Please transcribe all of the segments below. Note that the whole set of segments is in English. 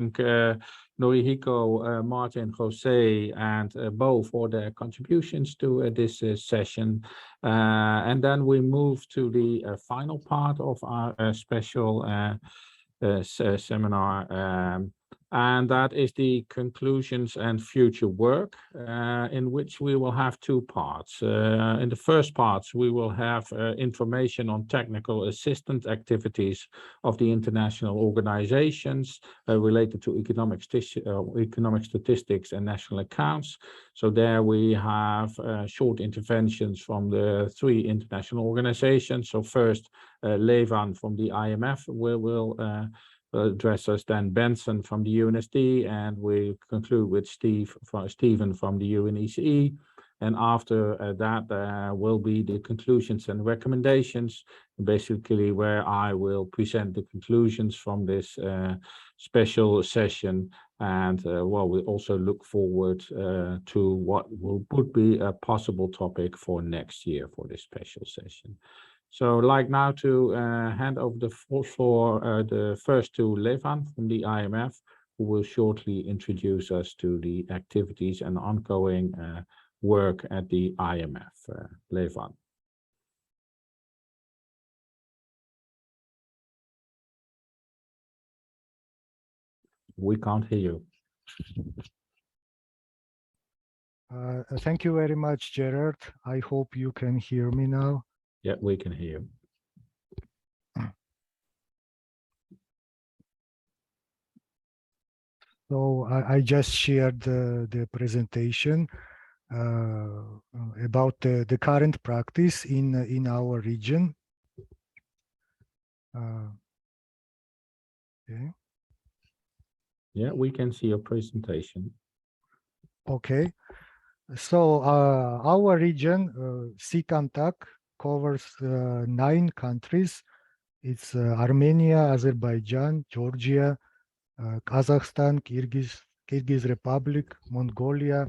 Norihiko, Martin, Jose, and Bo for their contributions to this session. And then we move to the final part of our special seminar, and that is the conclusions and future work, in which we will have two parts. In the first part, we will have information on technical assistance activities of the international organizations related to economic statistics and national accounts. So there we have short interventions from the three international organizations. So first, Levan from the IMF will address us, then Benson from the UNSD, and we conclude with Stephen from the UNECE. And after that will be the conclusions and recommendations, basically where I will present the conclusions from this special session. And well, we also look forward to what would be a possible topic for next year for this special session. So I'd like now to hand over the floor the first to Levan from the IMF, who will shortly introduce us to the activities and ongoing work at the IMF. Levan. We can't hear you. Thank you very much, Gerard. I hope you can hear me now. Yeah, we can hear you. So I just shared the presentation about the current practice in our region. Okay. Yeah, we can see your presentation. Okay. So our region, SICAMTAC, covers 9 countries. It's Armenia, Azerbaijan, Georgia, Kazakhstan, Kyrgyz Republic, Mongolia,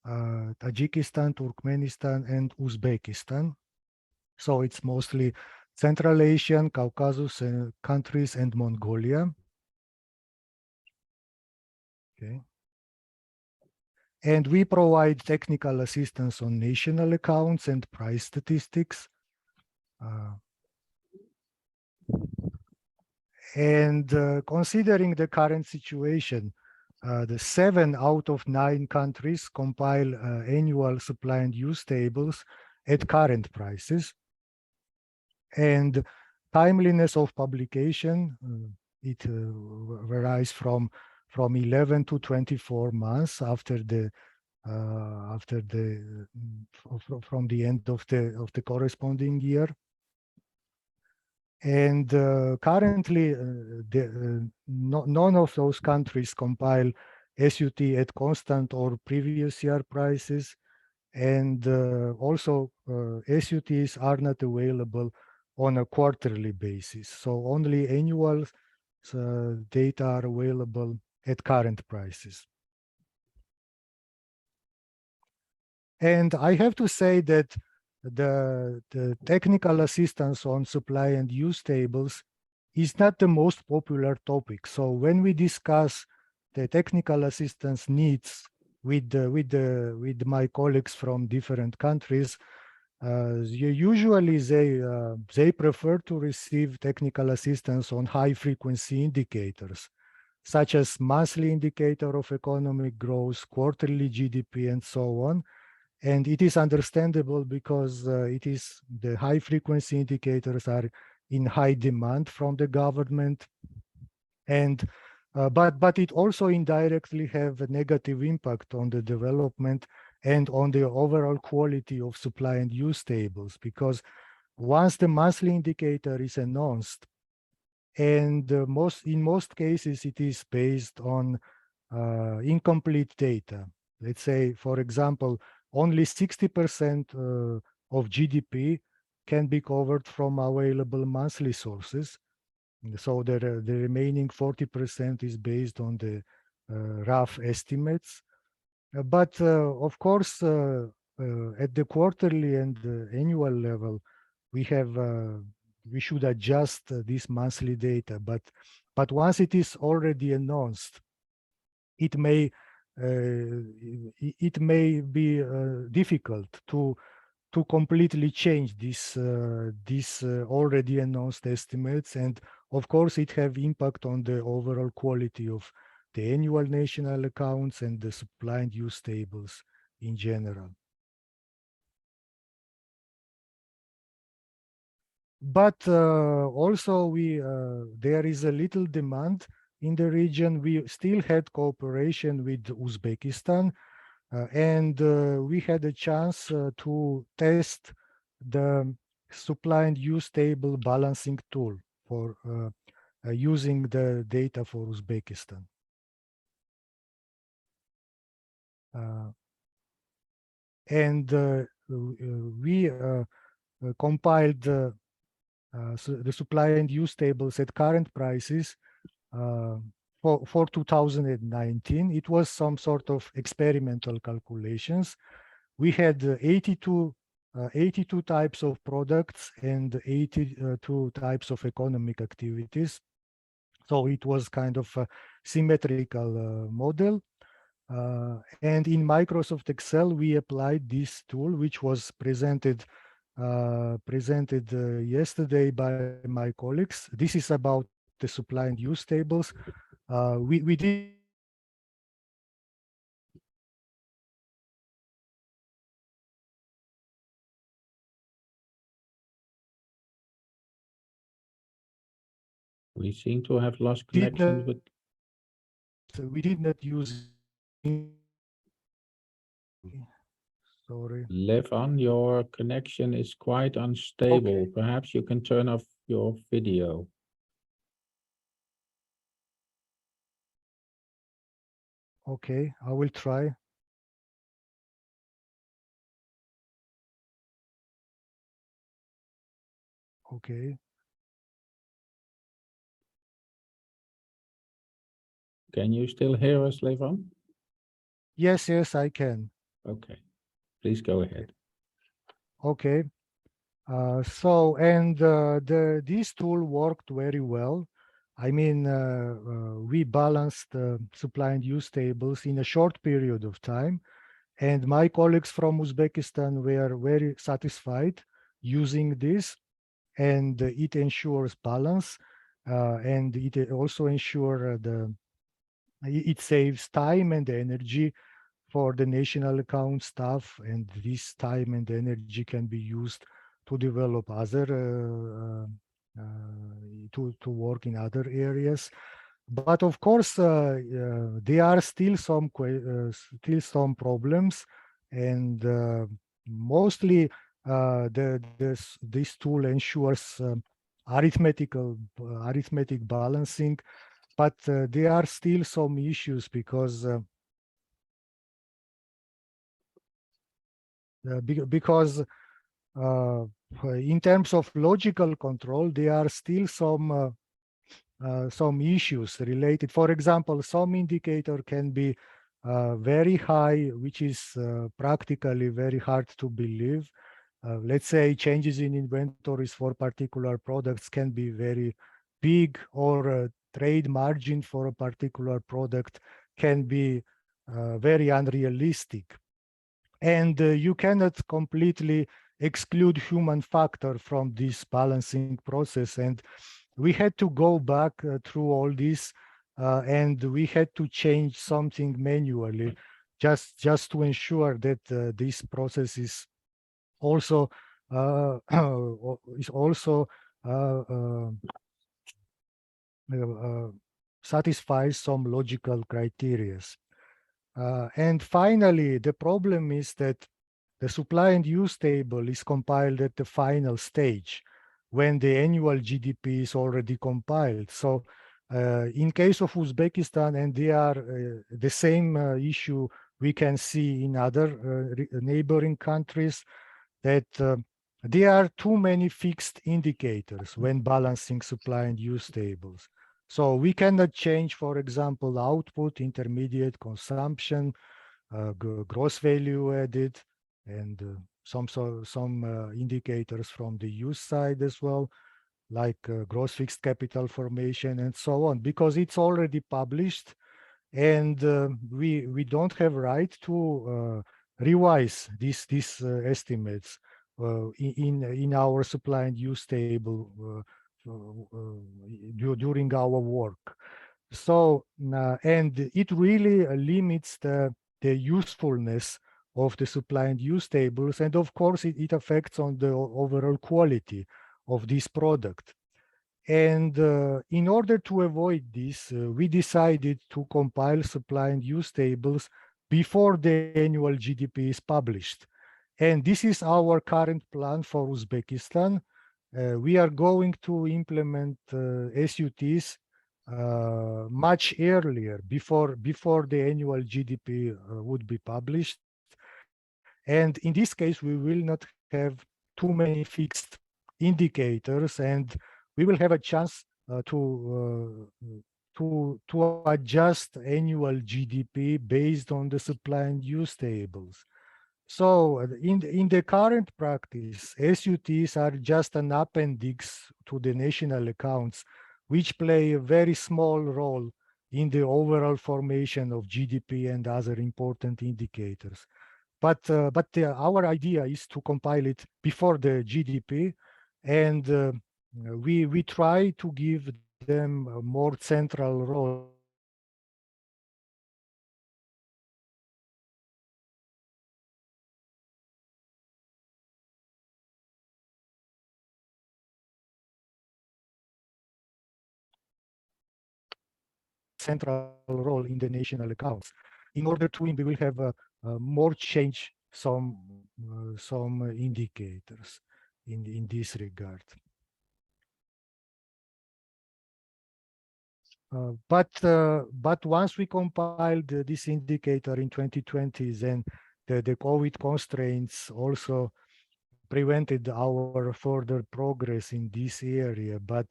Tajikistan, Turkmenistan, and Uzbekistan. So it's mostly Central Asian, Caucasus countries, and Mongolia. Okay. And we provide technical assistance on national accounts and price statistics. And considering the current situation, the 7 out of 9 countries compile annual supply and use tables at current prices. And timeliness of publication, it varies from 11 to 24 months after the from the end of the corresponding year. And currently, none of those countries compile SUT at constant or previous year prices, and also SUTs are not available on a quarterly basis. So only annual data are available at current prices. And I have to say that the technical assistance on supply and use tables is not the most popular topic. So when we discuss the technical assistance needs with my colleagues from different countries, usually they prefer to receive technical assistance on high frequency indicators, such as monthly indicator of economic growth, quarterly GDP, and so on. And it is understandable because the high frequency indicators are in high demand from the government, and but it also indirectly have a negative impact on the development and on the overall quality of supply and use tables, because once the monthly indicator is announced, and in most cases it is based on incomplete data. Let's say, for example, only 60% of GDP can be covered from available monthly sources. So the remaining 40% is based on the rough estimates. But of course, at the quarterly and annual level, we should adjust this monthly data. But But once it is already announced, it may be difficult to completely change these already announced estimates, and of course it have impact on the overall quality of the annual national accounts and the supply and use tables in general. But also there is a little demand in the region. We still had cooperation with Uzbekistan, and we had a chance to test the supply and use table balancing tool for using the data for Uzbekistan. And we compiled the supply and use tables at current prices for 2019. It was some sort of experimental calculations. We had 82 types of products and 82 types of economic activities. So it was kind of a symmetrical model. And in Microsoft Excel, we applied this tool, which was presented yesterday by my colleagues. This is about the supply and use tables. We did We seem to have lost connection with. we did not use. Sorry. Levan, your connection is quite unstable. Okay. Perhaps you can turn off your video. Okay, I will try. Okay. Can you still hear us, Levan? Yes, I can. Okay, please go ahead. Okay. So, and this tool worked very well. I mean, we balanced supply and use tables in a short period of time. And my colleagues from Uzbekistan were very satisfied using this, and it ensures balance, and it also ensures it saves time and energy for the national account staff, and this time and energy can be used to develop other to work in other areas. But of course, there are still some problems, and mostly this tool ensures arithmetic balancing, but there are still some issues because in terms of logical control, there are still some issues related. For example, some indicator can be very high, which is practically very hard to believe. Let's say changes in inventories for particular products can be very big, or a trade margin for a particular product can be very unrealistic. And you cannot completely exclude human factor from this balancing process. And we had to go back through all this, and we had to change something manually, just to ensure that this process is also is also uh, uh, satisfies some logical criteria. And finally, the problem is that the supply and use table is compiled at the final stage when the annual GDP is already compiled. So in case of Uzbekistan, and they are the same issue we can see in other neighboring countries, that there are too many fixed indicators when balancing supply and use tables. So we cannot change, for example, output, intermediate consumption, gross value added, and some indicators from the use side as well. like gross fixed capital formation and so on, because it's already published, and we don't have right to revise these estimates in our supply and use table during our work. So and it really limits the usefulness of the supply and use tables, and of course it affects on the overall quality of this product. And in order to avoid this, we decided to compile supply and use tables before the annual GDP is published. And this is our current plan for Uzbekistan. We are going to implement SUTs much earlier, before the annual GDP would be published. And in this case, we will not have too many fixed indicators, and we will have a chance to adjust annual GDP based on the supply and use tables. So in the current practice, SUTs are just an appendix to the national accounts, which play a very small role in the overall formation of GDP and other important indicators. But our idea is to compile it before the GDP, and we try to give them a more central role in the formation of GDP central role in the national accounts. In order to win, we will have more change some indicators in this regard. But once we compiled this indicator in 2020, then the COVID constraints also prevented our further progress in this area. But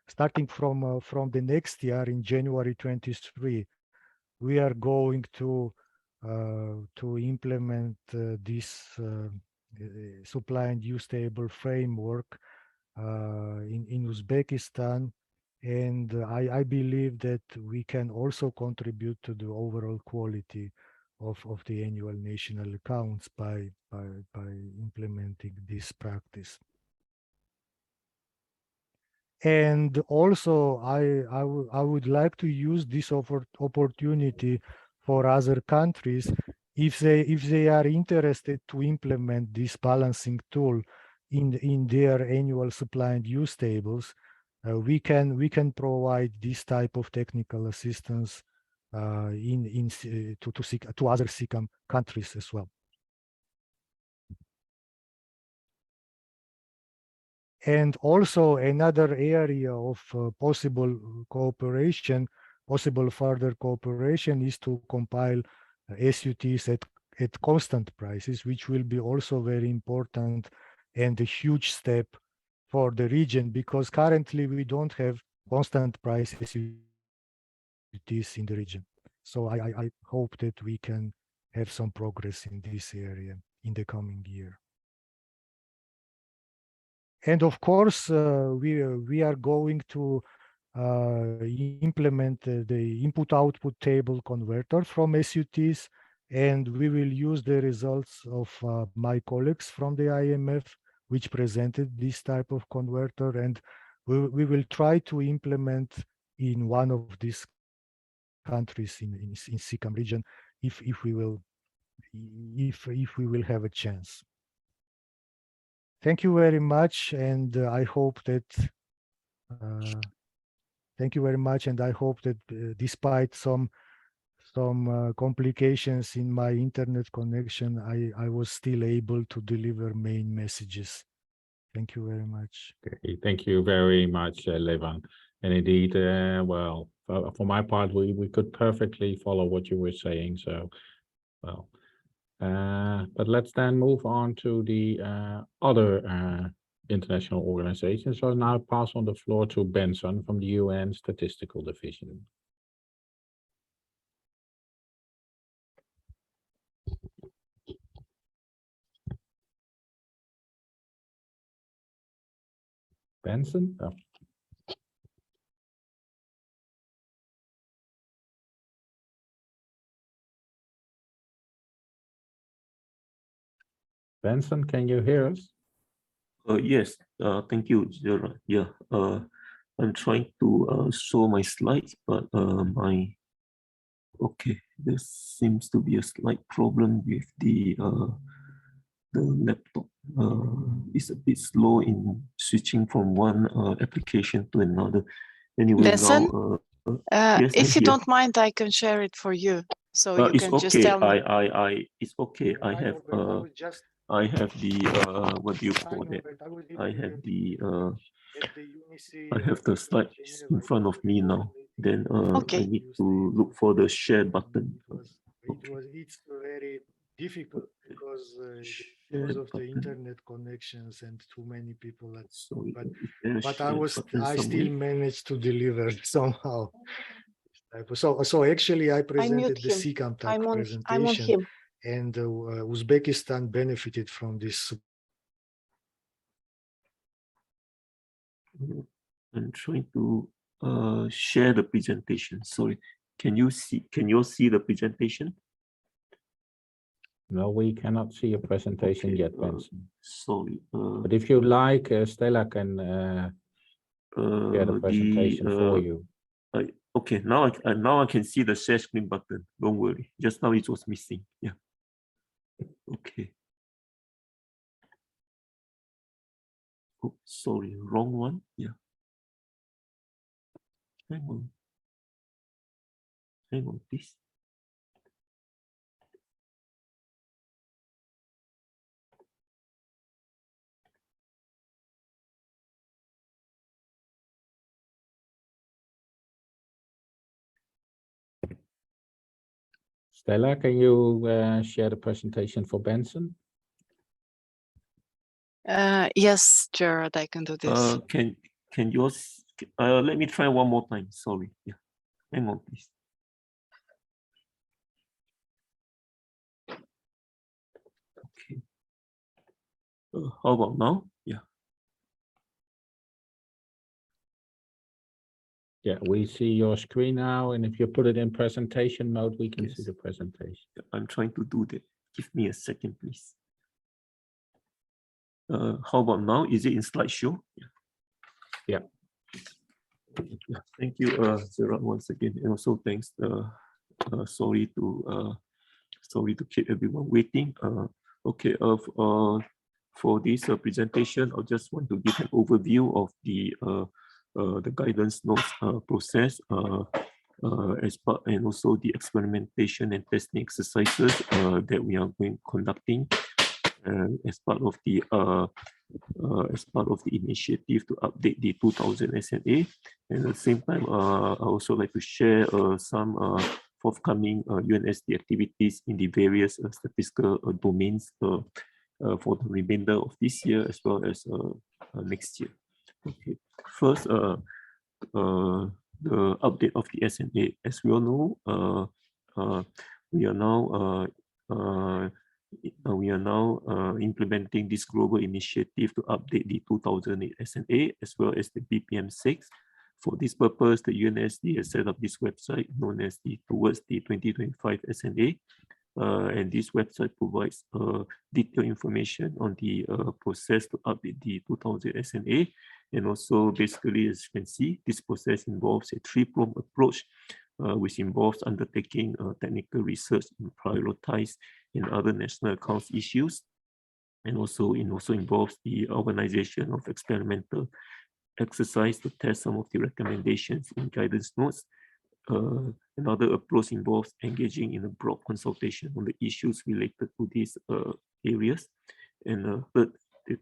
starting from the next year, in January 23, we are going to implement this supply and use table framework in Uzbekistan. And I believe that we can also contribute to the overall quality of the annual national accounts by implementing this practice. And also, I would like to use this opportunity for other countries, if they are interested to implement this balancing tool in their annual supply and use tables. We can provide this type of technical assistance to other SICAM countries as well. And also another area of possible further cooperation, is to compile SUTs at constant prices, which will be also very important and a huge step for the region, because currently we don't have constant price SUTs in the region. So I hope that we can have some progress in this area in the coming year. And of course, we are going to implement the input-output table converter from SUTs, and we will use the results of my colleagues from the IMF, which presented this type of converter, and we will try to implement in one of these countries in SICAM region, if we will have a chance. Thank you very much, and I hope that despite some complications in my internet connection, I was still able to deliver main messages. Thank you very much. Okay, thank you very much, Levan. And indeed, well, for my part, we could perfectly follow what you were saying. So, well, but let's then move on to the other international organizations. So now pass on the floor to Benson from the UN Statistical Division. Benson? Oh. Benson, can you hear us? Yes, thank you, Gerard. Yeah, I'm trying to show my slides, but okay, there seems to be a slight problem with the laptop. It's a bit slow in switching from one application to another. Anyway, Benson, now yes, if you yeah. don't mind, I can share it for you, so you It's can okay. just tell me. It's okay. I have the what do you call that? I have the slides in front of me now. Then Okay. I need to look for the share button. It's very difficult because of the internet connections and too many people. Sorry, But I still managed to deliver somehow. So actually, I presented the CCAMTAC presentation, I'm on him. and Uzbekistan benefited from this. I'm trying to share the presentation. Sorry, can you all see the presentation? No, we cannot see a presentation Okay, yet, Benson. Sorry. But if you like, Stella can share the presentation for you. Okay, now I can see the share screen button. Don't worry. Just now it was missing. Yeah. Okay. Oh, sorry, wrong one. Yeah. Hang on, please. Stella, can you share the presentation for Benson? Yes, Gerard, I can do this. Can you let me try one more time. Sorry. Yeah. Hang on, please. Okay. How about now? Yeah. Yeah, we see your screen now, and if you put it in presentation mode, we can see the presentation. I'm trying to do that. Give me a second, please. How about now? Is it in slideshow? Yeah. Yeah. Thank you, Gerard, once again, and also thanks. Sorry to keep everyone waiting. Okay. For this presentation, I just want to give an overview of the guidance notes process as part, and also the experimentation and testing exercises that we are conducting as part of the initiative to update the 2000 SNA. And at the same time, I also like to share some forthcoming UNSD activities in the various statistical domains for the remainder of this year as well as next year. Okay. First, the update of the SNA. As we all know, we are now implementing this global initiative to update the 2008 SNA as well as the BPM6. For this purpose, the UNSD has set up this website known as the Towards the 2025 SNA. And this website provides detailed information on the process to update the 2000 SNA. And also, basically, as you can see, this process involves a three-pronged approach, which involves undertaking technical research and prioritize in other national accounts issues. And also, it also involves the organization of experimental exercise to test some of the recommendations in guidance notes. Another approach involves engaging in a broad consultation on the issues related to these areas. And the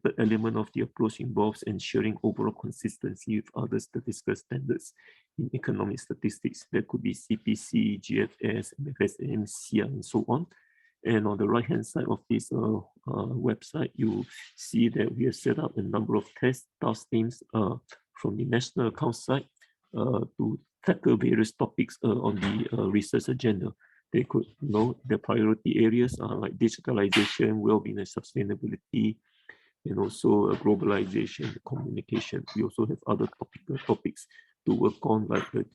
third element of the approach involves ensuring overall consistency with other statistical standards in economic statistics. That could be CPC, GFS, MFSM, CIA, and so on. And on the right-hand side of this website, you see that we have set up a number of task teams from the national account side to tackle various topics on the research agenda. They could know the priority areas are like digitalization, well-being and sustainability, and also globalization, communication. We also have other topics to work on, like the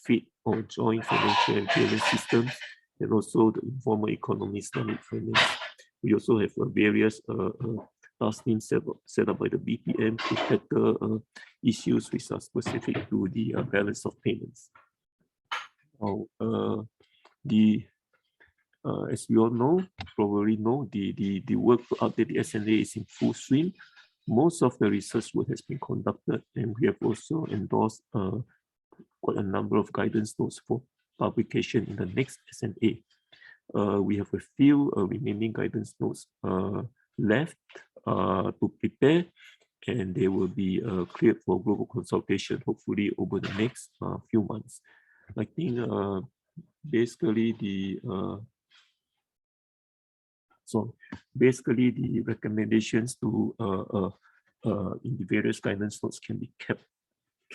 fit or joint financial and payment systems, and also the informal economy, Islamic finance. We also have various task teams set up by the BPM to tackle issues which are specific to the balance of payments. Now, as we all know, probably know, the work to update the SNA is in full swing. Most of the research work has been conducted, and we have also endorsed quite a number of guidance notes for publication in the next SNA. We have a few remaining guidance notes left to prepare, and they will be cleared for global consultation, hopefully over the next few months. I think basically the recommendations to in the various guidance notes can be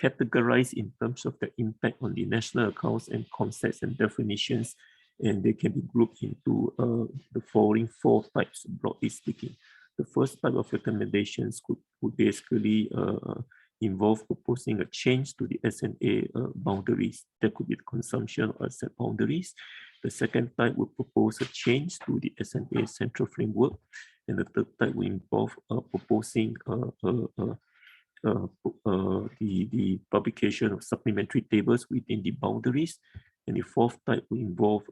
categorized in terms of the impact on the national accounts and concepts and definitions, and they can be grouped into the following 4 types, broadly speaking. The first type of recommendations would basically involve proposing a change to the SNA boundaries. That could be the consumption or asset boundaries. The second type would propose a change to the SNA central framework. And the third type will involve proposing the publication of supplementary tables within the boundaries. And the fourth type will involve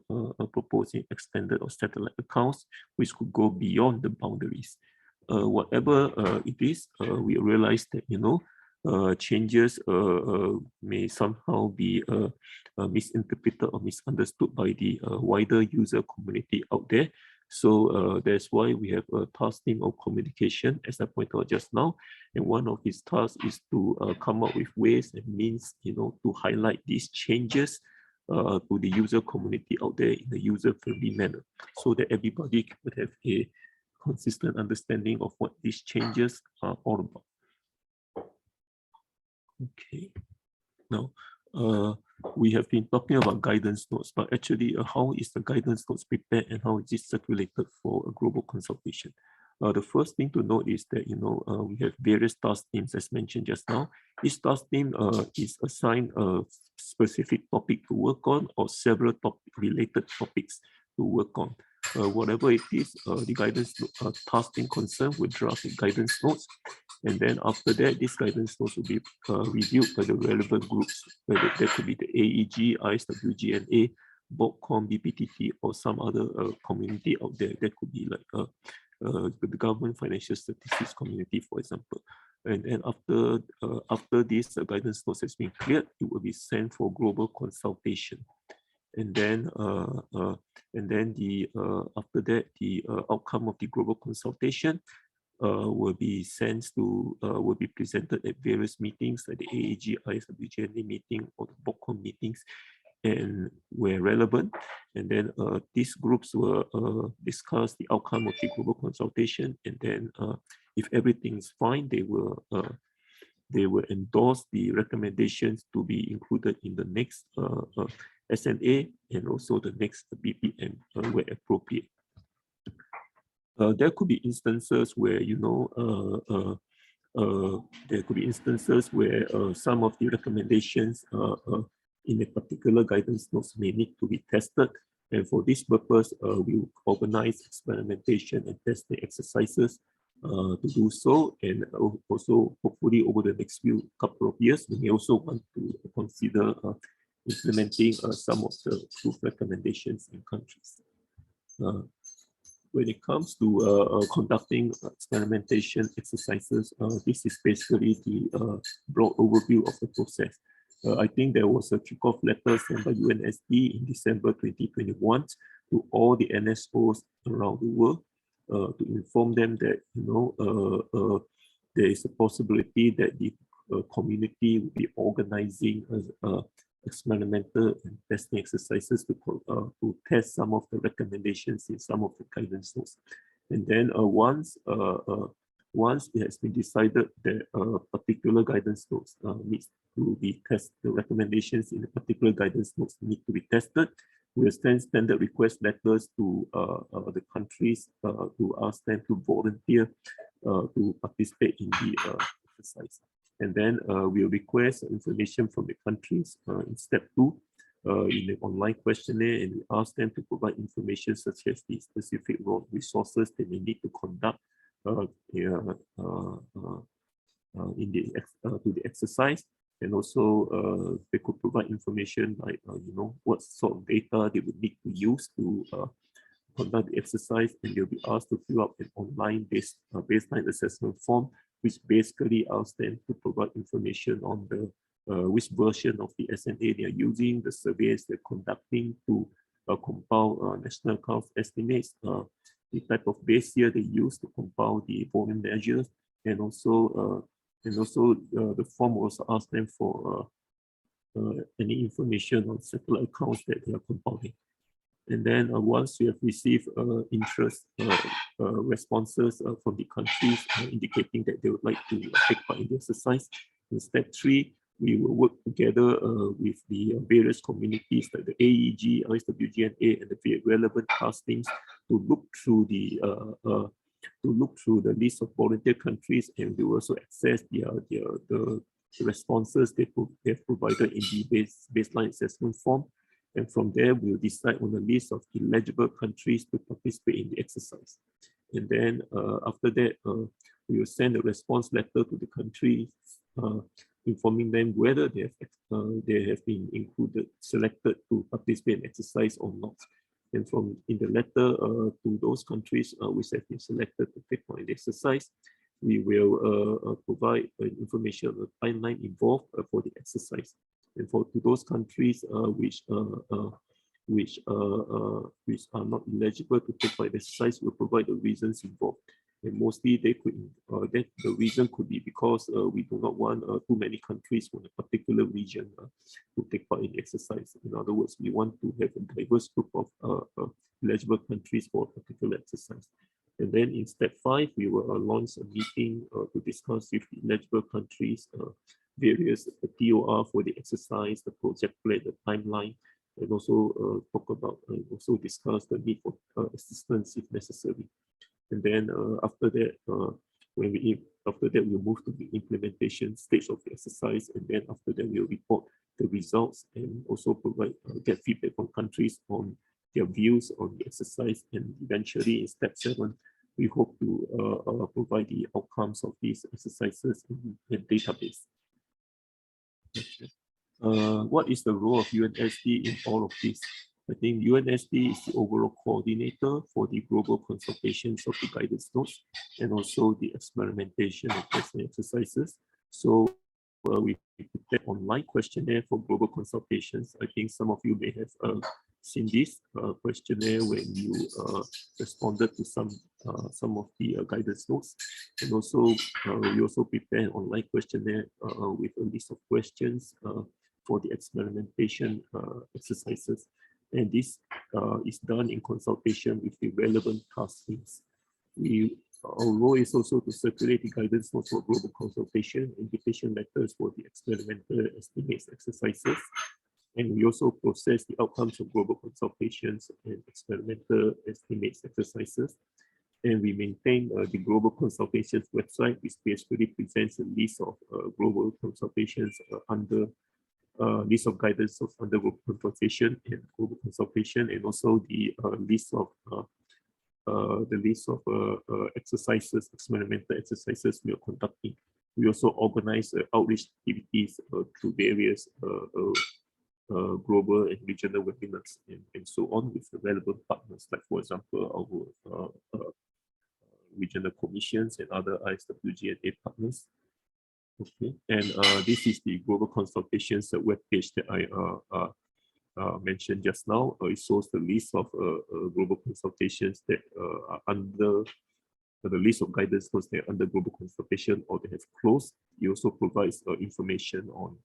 proposing extended or satellite accounts, which could go beyond the boundaries. Whatever it is, we realize that, changes may somehow be misinterpreted or misunderstood by the wider user community out there. So that's why we have a task team of communication, as I pointed out just now. And one of his tasks is to come up with ways and means, to highlight these changes to the user community out there in a user-friendly manner, so that everybody would have a consistent understanding of what these changes are all about. Okay, now we have been talking about guidance notes, but actually how is the guidance notes prepared and how is it circulated for a global consultation? The first thing to note is that, we have various task teams as mentioned just now. Each task team is assigned a specific topic to work on or several related topics to work on. Whatever it is, the guidance task team concerned will draft the guidance notes. And then after that, these guidance notes will be reviewed by the relevant groups, whether that could be the AEG, ISWGNA, BOCCOM, BPTT, or some other community out there. That could be like the government financial statistics community, for example. And after this guidance notes has been cleared, it will be sent for global consultation. And then after that, the outcome of the global consultation will be will be presented at various meetings, like the AEG, ISWGNA meeting or the BOCCOM meetings, and where relevant. And then these groups will discuss the outcome of the global consultation, and then if everything is fine, they will endorse the recommendations to be included in the next SNA and also the next BPM where appropriate. There could be instances where, some of the recommendations in a particular guidance notes may need to be tested. And for this purpose, we will organize experimentation and testing exercises to do so. And also, hopefully, over the next couple of years, we may also want to consider implementing some of the proof recommendations in countries. When it comes to conducting experimentation exercises, this is basically the broad overview of the process. I think there was a kickoff letter sent by UNSD in December 2021 to all the NSOs around the world to inform them that there is a possibility that the community will be organizing experimental and testing exercises to test some of the recommendations in some of the guidance notes. And then once it has been decided that a particular guidance notes needs to be tested, the recommendations in the particular guidance notes need to be tested, We will send standard request letters to the countries to ask them to volunteer to participate in the exercise. And then we'll request information from the countries in step 2 in the online questionnaire, and we ask them to provide information such as the specific resources they may need to conduct to the exercise, and also they could provide information like what sort of data they would need to use to conduct the exercise, and they'll be asked to fill out an online baseline assessment form, which basically asks them to provide information on the which version of the SNA they are using, the surveys they're conducting to compile national account estimates, the type of base year they use to compile the volume measures, and also the form also asks them for any information on satellite accounts that they are compiling. And then once we have received interest responses from the countries indicating that they would like to take part in the exercise, in step 3, we will work together with the various communities like the AEG, ISWGNA, and the relevant castings to look through the list of volunteer countries, and we will also access the responses they have provided in the baseline assessment form. And from there, we'll decide on a list of eligible countries to participate in the exercise. And then after that, we will send a response letter to the countries, informing them whether they have been selected to participate in exercise or not. And in the letter to those countries which have been selected to take part in the exercise, we will provide information on the timeline involved for the exercise. And to those countries which are not eligible to take part in the exercise, we'll provide the reasons involved. And mostly the reason could be because we do not want too many countries from a particular region to take part in the exercise. In other words, we want to have a diverse group of eligible countries for a particular exercise. And then in step 5, we will launch a meeting to discuss with the eligible countries various TOR for the exercise, the project plan, the timeline, and also discuss the need for assistance if necessary. And then after that, we'll move to the implementation stage of the exercise, and then after that, we'll report the results and also get feedback from countries on their views on the exercise. And eventually, in step 7, we hope to provide the outcomes of these exercises in a database. What is the role of UNSD in all of this? I think UNSD is the overall coordinator for the global consultations of the guidance notes and also the experimentation and testing exercises. So we prepared online questionnaire for global consultations. I think some of you may have seen this questionnaire when you responded to some of the guidance notes. And also, we also prepared an online questionnaire with a list of questions for the experimentation exercises. And this is done in consultation with the relevant task teams. Our role is also to circulate the guidance notes for global consultation, invitation letters for the experimental estimates exercises. And we also process the outcomes of global consultations and experimental estimates exercises. And we maintain the global consultations website, which basically presents a list of global consultations under list of guidance of under global consultation and global consultation, and also the list of exercises, experimental exercises we are conducting. We also organize outreach activities through various global and regional webinars and so on with the relevant partners, like for example our regional commissions and other ISWGNA partners. Okay, and this is the global consultations webpage that I mentioned just now. It shows the list of global consultations that are under the list of guidance notes that are under global consultation or they have closed. It also provides information on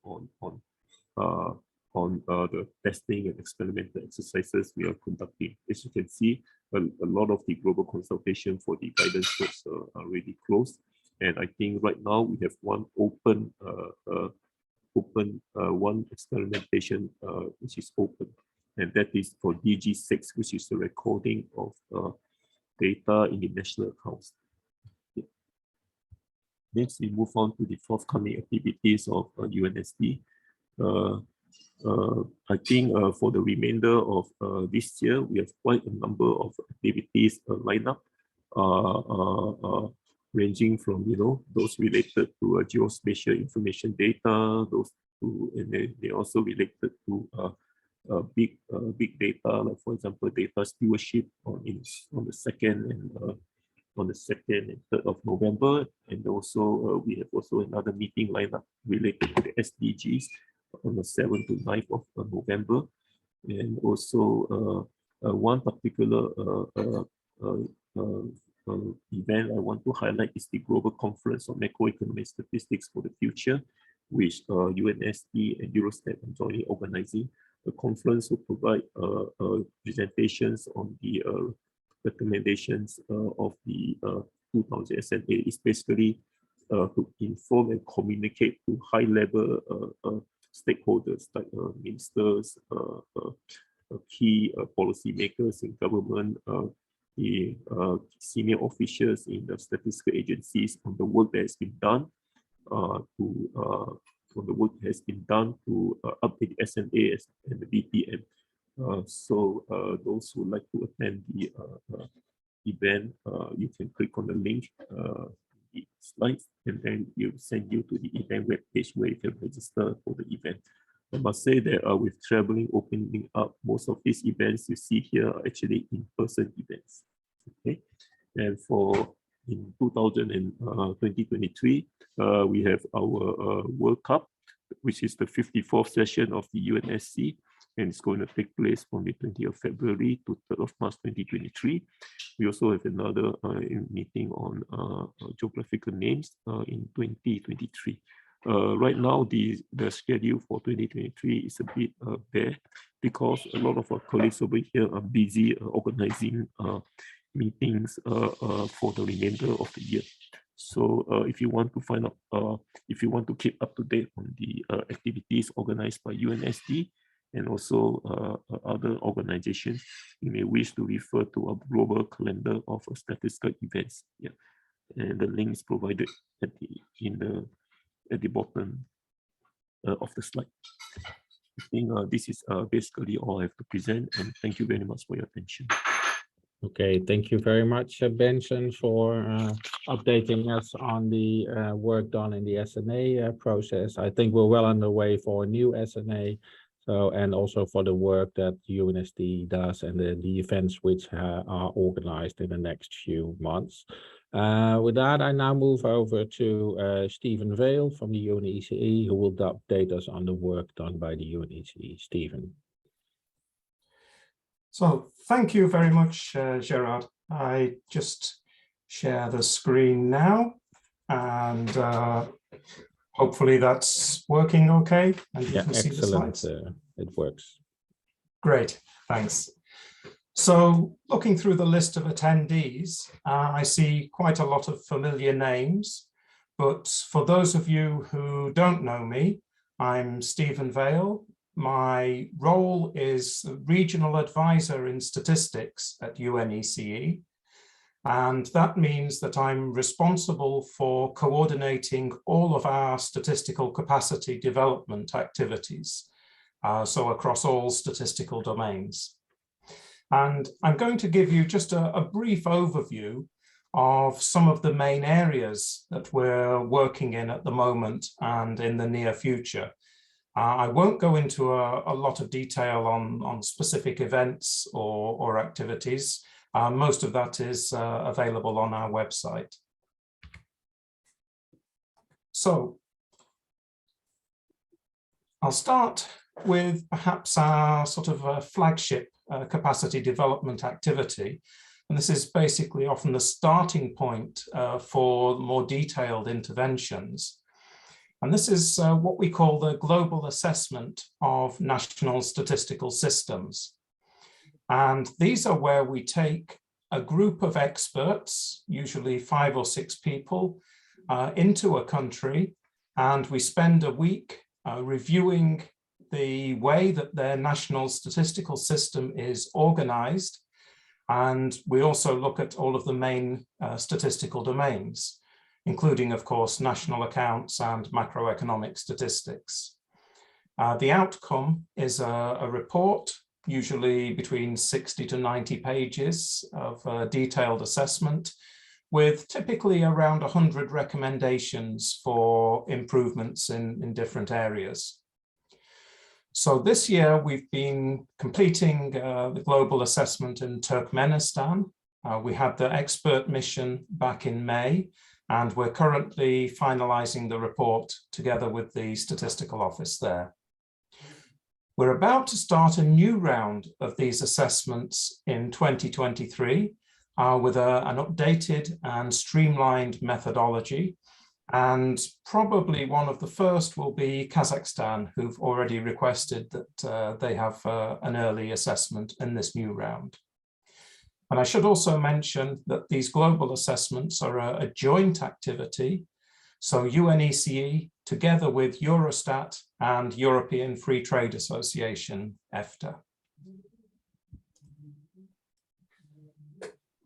the testing and experimental exercises we are conducting. As you can see, a lot of the global consultation for the guidance notes are already closed. And I think right now we have one open, one experimentation which is open. and that is for DG6, which is the recording of data in the national accounts. Next, we move on to the forthcoming activities of UNSD. I think for the remainder of this year, we have quite a number of activities lined up, ranging from those related to geospatial information data, those to, and they also related to big data, like for example data stewardship on the 2nd and on the 2nd and 3rd of November, and also we have also another meeting lined up related to the SDGs on the 7th to 9th of November, and also one particular event I want to highlight is the Global Conference on Macroeconomic Statistics for the Future, which UNSD and Eurostat are jointly organizing. The conference will provide presentations on the recommendations of the 2000 SNA. It's basically to inform and communicate to high-level stakeholders like ministers, key policymakers in government, the senior officials in the statistical agencies on the work that has been done to update the SNA and the BPM. So those who like to attend the event, you can click on the link in the slides, and then it will send you to the event webpage where you can register for the event. I must say that with traveling opening up, most of these events you see here are actually in-person events. Okay, and for in 2023, we have our World Cup, which is the 54th session of the UNSC, and it's going to take place from the 20th of February to 3rd of March 2023. We also have another meeting on geographical names in 2023. Right now, the schedule for 2023 is a bit bare because a lot of our colleagues over here are busy organizing meetings for the remainder of the year. So if you want to find out, if you want to keep up to date on the activities organized by UNSD and also other organizations, you may wish to refer to our global calendar of statistical events. Yeah, and the link is provided at the bottom of the slide. I think this is basically all I have to present, and thank you very much for your attention. Okay, thank you very much, Benson, for updating us on the work done in the SNA process. I think we're well underway for a new SNA, so and also for the work that UNSD does and the events which are organized in the next few months. With that, I now move over to Stephen Vale from the UNECE, who will update us on the work done by the UNECE. Stephen. So thank you very much, Gerard. I just share the screen now, and hopefully that's working okay. And you can see the slides. It works. Great, thanks. So looking through the list of attendees, I see quite a lot of familiar names, but for those of you who don't know me, I'm Stephen Vale. My role is Regional Advisor in Statistics at UNECE, and that means that I'm responsible for coordinating all of our statistical capacity development activities, so across all statistical domains. And I'm going to give you just a brief overview of some of the main areas that we're working in at the moment and in the near future. I won't go into a lot of detail on specific events or activities. Most of that is available on our website. So I'll start with perhaps our sort of flagship capacity development activity. And this is basically often the starting point for more detailed interventions. And this is what we call the global assessment of national statistical systems. And these are where we take a group of experts, usually 5 or 6 people, into a country, and we spend a week reviewing the way that their national statistical system is organized. And we also look at all of the main statistical domains, including, of course, national accounts and macroeconomic statistics. The outcome is a report, usually between 60 to 90 pages of detailed assessment, with typically around 100 recommendations for improvements in different areas. So this year we've been completing the global assessment in Turkmenistan. We had the expert mission back in May, and we're currently finalizing the report together with the statistical office there. We're about to start a new round of these assessments in 2023 with an updated and streamlined methodology. And probably one of the first will be Kazakhstan, who've already requested that they have an early assessment in this new round. And I should also mention that these global assessments are a joint activity. So UNECE, together with Eurostat and European Free Trade Association, EFTA.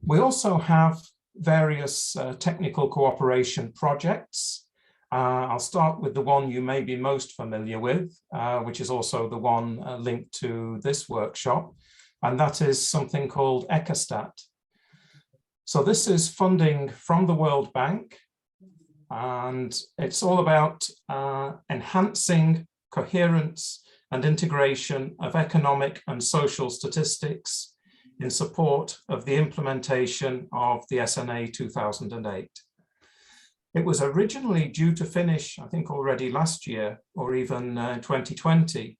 We also have various technical cooperation projects. I'll start with the one you may be most familiar with, which is also the one linked to this workshop, and that is something called Echostat. So this is funding from the World Bank, and it's all about enhancing coherence and integration of economic and social statistics in support of the implementation of the SNA 2008. It was originally due to finish, I think, already last year or even 2020.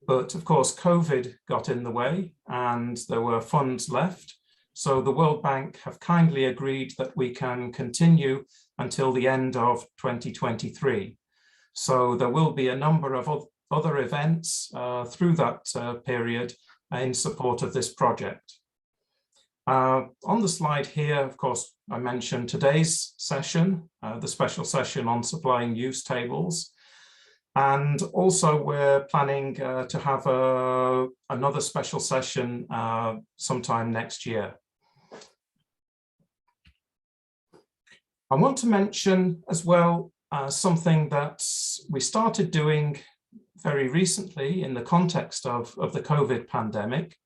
But of course, COVID got in the way and there were funds left. So the World Bank have kindly agreed that we can continue until the end of 2023. So there will be a number of other events through that period in support of this project. On the slide here, of course, I mentioned today's session, the special session on supplying use tables. And also we're planning to have another special session sometime next year. I want to mention as well something that we started doing very recently in the context of the COVID pandemic.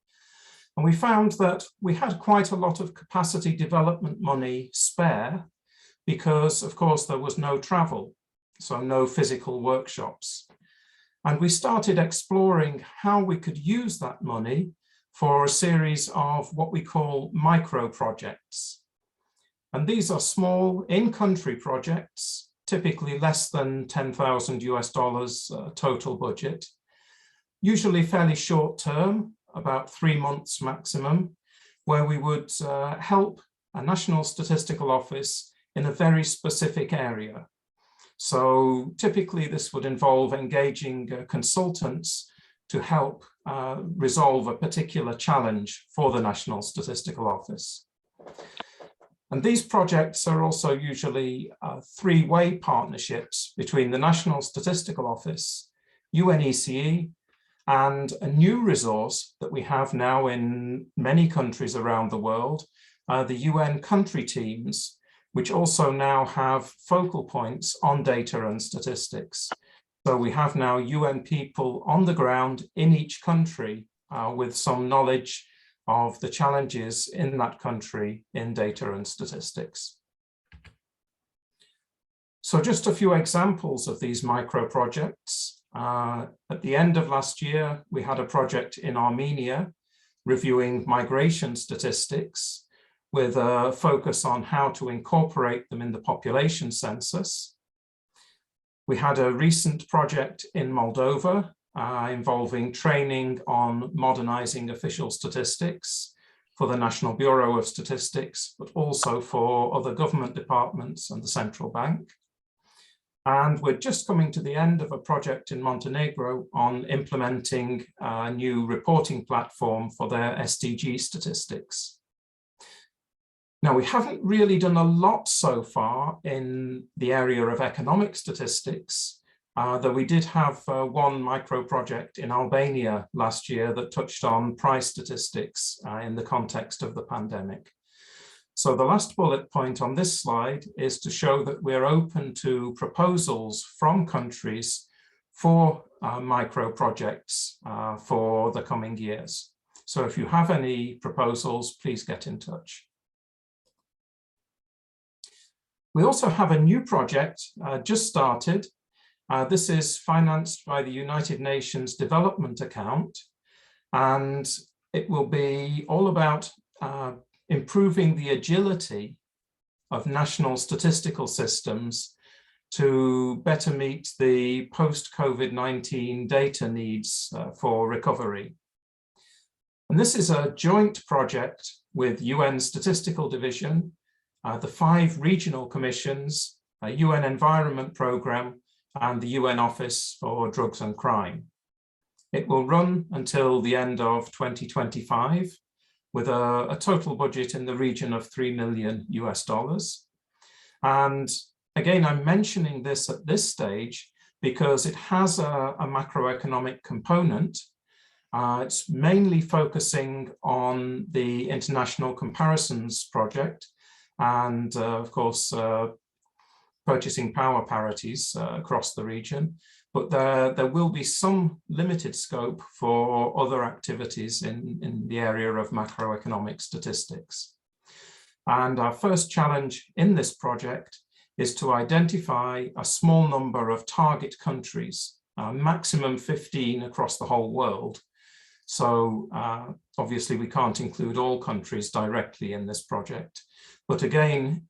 And we found that we had quite a lot of capacity development money spare because, of course, there was no travel, so no physical workshops. And we started exploring how we could use that money for a series of what we call micro projects. And these are small in-country projects, typically less than 10,000 US dollars total budget, usually fairly short term, about 3 months maximum, where we would help a national statistical office in a very specific area. So typically this would involve engaging consultants to help resolve a particular challenge for the National Statistical Office. And these projects are also usually three-way partnerships between the National Statistical Office, UNECE, and a new resource that we have now in many countries around the world, the UN country teams, which also now have focal points on data and statistics. So we have now UN people on the ground in each country with some knowledge of the challenges in that country in data and statistics. So just a few examples of these micro projects. At the end of last year, we had a project in Armenia reviewing migration statistics with a focus on how to incorporate them in the population census. We had a recent project in Moldova involving training on modernizing official statistics for the National Bureau of Statistics, but also for other government departments and the central bank. And we're just coming to the end of a project in Montenegro on implementing a new reporting platform for their SDG statistics. Now, we haven't really done a lot so far in the area of economic statistics, though we did have one micro project in Albania last year that touched on price statistics in the context of the pandemic. So the last bullet point on this slide is to show that we're open to proposals from countries for micro projects for the coming years. So if you have any proposals, please get in touch. We also have a new project just started. This is financed by the United Nations Development Account, and it will be all about improving the agility of national statistical systems to better meet the post-COVID-19 data needs for recovery. And this is a joint project with UN Statistical Division, the 5 regional commissions, a UN Environment Programme, and the UN Office for Drugs and Crime. It will run until the end of 2025 with a total budget in the region of $3 million US. And again, I'm mentioning this at this stage because it has a macroeconomic component. It's mainly focusing on the International Comparisons Project and, of course, purchasing power parities across the region. But there will be some limited scope for other activities in the area of macroeconomic statistics. And our first challenge in this project is to identify a small number of target countries, maximum 15 across the whole world. So obviously we can't include all countries directly in this project. But again,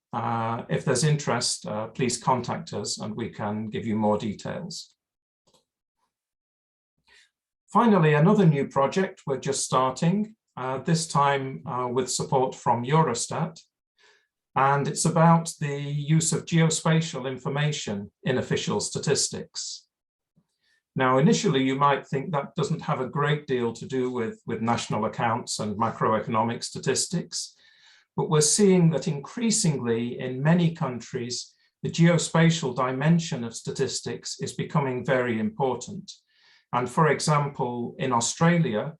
if there's interest, please contact us and we can give you more details. Finally, another new project we're just starting, this time with support from Eurostat. And it's about the use of geospatial information in official statistics. Now, initially, you might think that doesn't have a great deal to do with national accounts and macroeconomic statistics, but we're seeing that increasingly in many countries, the geospatial dimension of statistics is becoming very important. And for example, in Australia,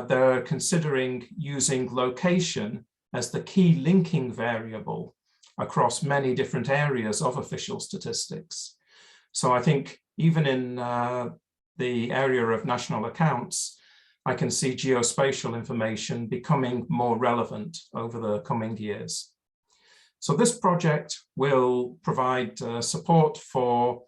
they're considering using location as the key linking variable across many different areas of official statistics. So I think even in the area of national accounts, I can see geospatial information becoming more relevant over the coming years. So this project will provide support for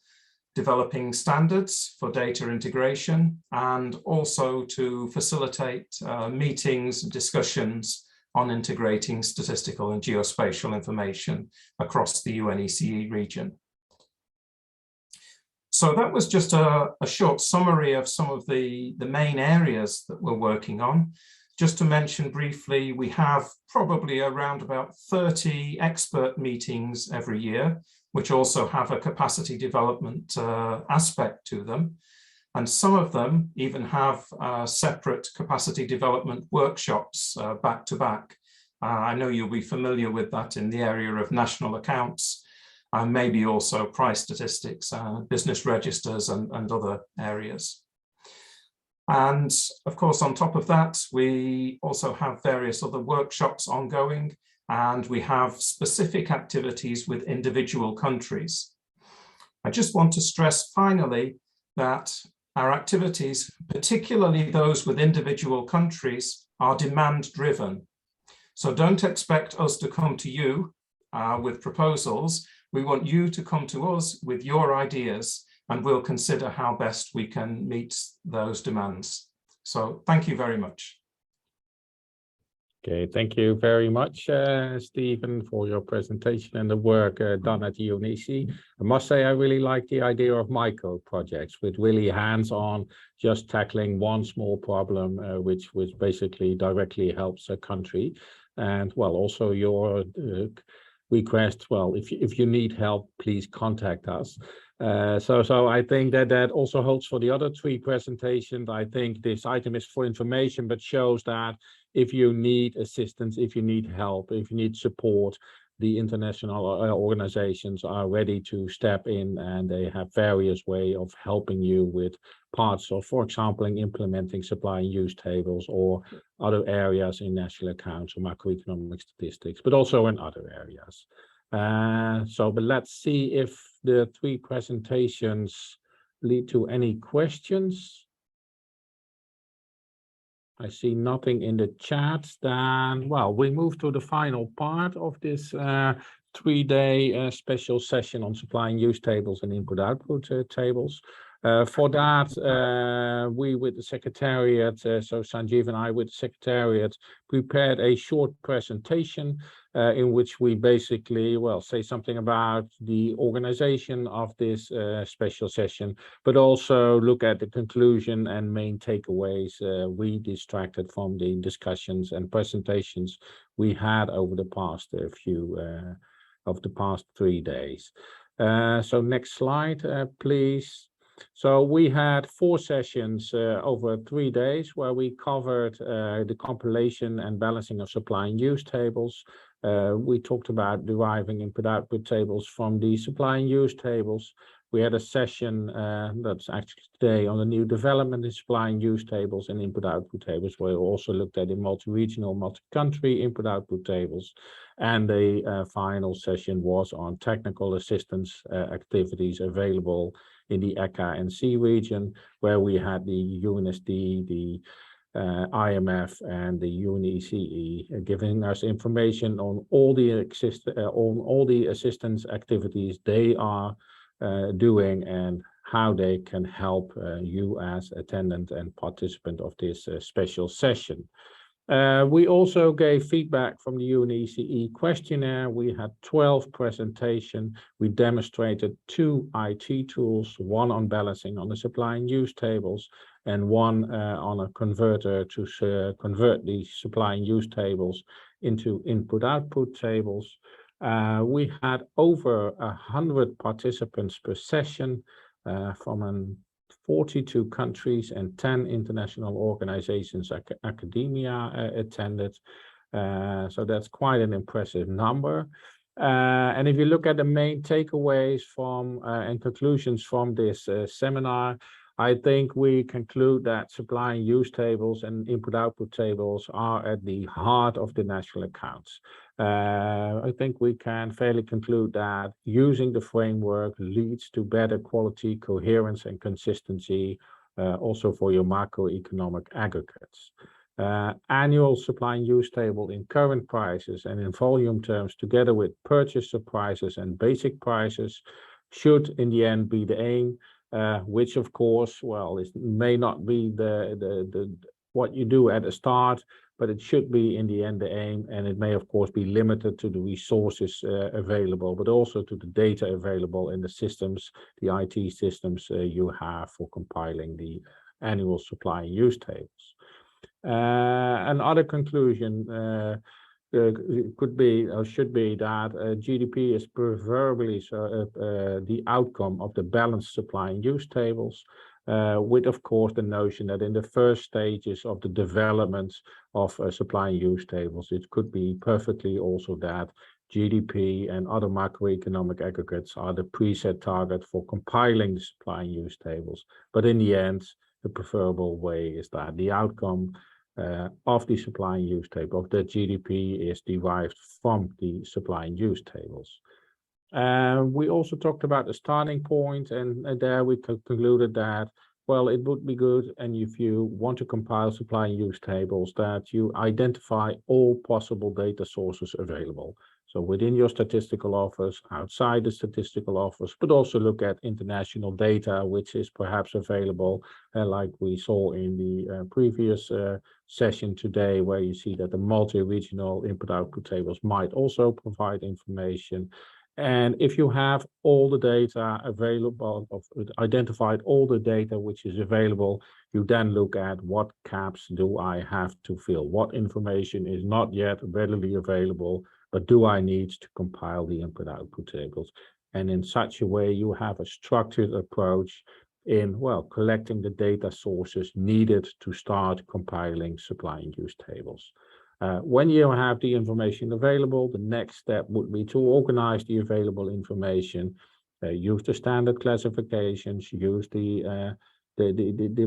developing standards for data integration and also to facilitate meetings and discussions on integrating statistical and geospatial information across the UNECE region. So that was just a short summary of some of the main areas that we're working on. Just to mention briefly, we have probably around about 30 expert meetings every year, which also have a capacity development aspect to them. And some of them even have separate capacity development workshops back to back. I know you'll be familiar with that in the area of national accounts, and maybe also price statistics, business registers and other areas. And of course, on top of that, we also have various other workshops ongoing, and we have specific activities with individual countries. I just want to stress finally that our activities, particularly those with individual countries, are demand driven. So don't expect us to come to you with proposals. We want you to come to us with your ideas, and we'll consider how best we can meet those demands. So thank you very much. Okay, thank you very much, Stephen, for your presentation and the work done at UNECE. I must say I really like the idea of micro projects with really hands-on, just tackling one small problem, which basically directly helps a country. And well, also your request, well, if you need help, please contact us. So I think that also holds for the other 3 presentations. I think this item is for information, but shows that if you need assistance, if you need help, if you need support, the international organizations are ready to step in, and they have various ways of helping you with parts of, for example, in implementing supply and use tables or other areas in national accounts or macroeconomic statistics, but also in other areas. But let's see if the 3 presentations lead to any questions. I see nothing in the chat. Then, well, we move to the final part of this 3-day special session on supply and use tables and input-output tables. For that, we with the Secretariat, so Sanjeev and I with the Secretariat, prepared a short presentation in which we basically, well, say something about the organization of this special session, but also look at the conclusion and main takeaways we extracted from the discussions and presentations we had over the past of the past 3 days. So next slide, please. So we had 4 sessions over 3 days where we covered the compilation and balancing of supply and use tables. We talked about deriving input-output tables from the supply and use tables. We had a session that's actually today on the new development in supply and use tables and input-output tables, where we also looked at the multi-regional, multi-country input-output tables. And the final session was on technical assistance activities available in the ECA and C region, where we had the UNSD, the IMF and the UNECE giving us information on all the assistance activities they are doing and how they can help you as attendant and participant of this special session. We also gave feedback from the UNECE questionnaire. We had 12 presentations. We demonstrated 2 IT tools, one on balancing on the supply and use tables, and one on a converter to convert the supply and use tables into input-output tables. We had over 100 participants per session from 42 countries and 10 international organizations, academia attended. So that's quite an impressive number. And if you look at the main takeaways from and conclusions from this seminar, I think we conclude that supply and use tables and input-output tables are at the heart of the national accounts. I think we can fairly conclude that using the framework leads to better quality, coherence, and consistency, also for your macroeconomic aggregates. Annual supply and use table in current prices and in volume terms, together with purchaser prices and basic prices, should in the end be the aim, which of course, well, it may not be what you do at the start, but it should be in the end the aim, and it may of course be limited to the resources available, but also to the data available in the systems, the IT systems you have for compiling the annual supply and use tables. Another conclusion could be or should be that GDP is preferably the outcome of the balanced supply and use tables, with of course the notion that in the first stages of the development of supply and use tables, it could be perfectly also that GDP and other macroeconomic aggregates are the preset target for compiling the supply and use tables. But in the end, the preferable way is that the outcome of the supply and use table of the GDP is derived from the supply and use tables. We also talked about the starting point, and there we concluded that, well, it would be good, and if you want to compile supply and use tables, that you identify all possible data sources available. So within your statistical office, outside the statistical office, but also look at international data, which is perhaps available, like we saw in the previous session today, where you see that the multi-regional input-output tables might also provide information. And if you have all the data available, identified all the data which is available, you then look at what gaps do I have to fill? What information is not yet readily available, but do I need to compile the input-output tables? And in such a way, you have a structured approach in, well, collecting the data sources needed to start compiling supply and use tables. When you have the information available, the next step would be to organize the available information, use the standard classifications, use the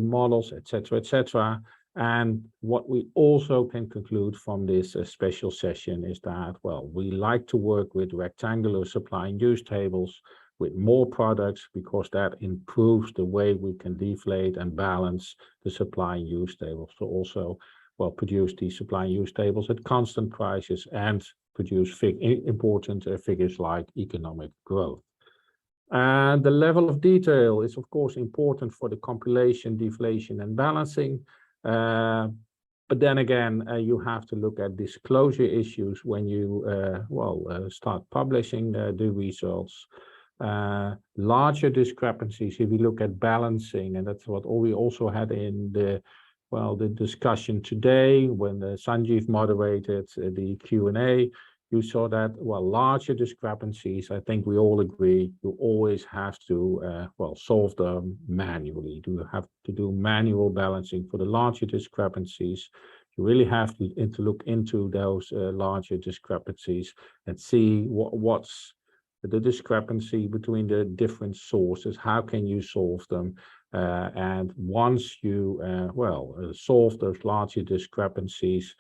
models, etc., etc. And what we also can conclude from this special session is that, well, we like to work with rectangular supply and use tables with more products, because that improves the way we can deflate and balance the supply and use tables to also, well, produce the supply and use tables at constant prices and produce important figures like economic growth. And the level of detail is, of course, important for the compilation, deflation, and balancing. But then again, you have to look at disclosure issues when you, start publishing the results. Larger discrepancies, if you look at balancing, and that's what we also had in the discussion today when Sanjeev moderated the Q&A. You saw that, well, larger discrepancies, I think we all agree, you always have to, solve them manually. You have to do manual balancing for the larger discrepancies. You really have to look into those larger discrepancies and see what's the discrepancy between the different sources. How can you solve them? And once you, solve those larger discrepancies,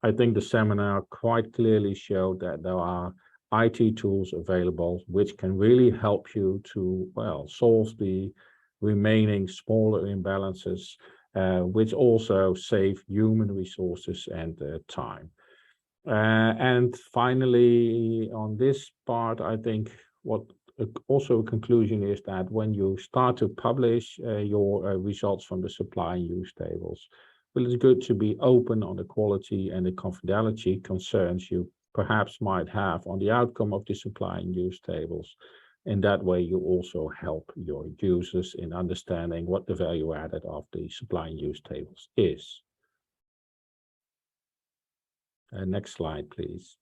I think the seminar quite clearly showed that there are IT tools available which can really help you to, solve the remaining smaller imbalances, which also save human resources and time. And finally, on this part, I think what also a conclusion is that when you start to publish your results from the supply and use tables, well, it's good to be open on the quality and the confidentiality concerns you perhaps might have on the outcome of the supply and use tables. In that way, you also help your users in understanding what the value added of the supply and use tables is. Next slide, please.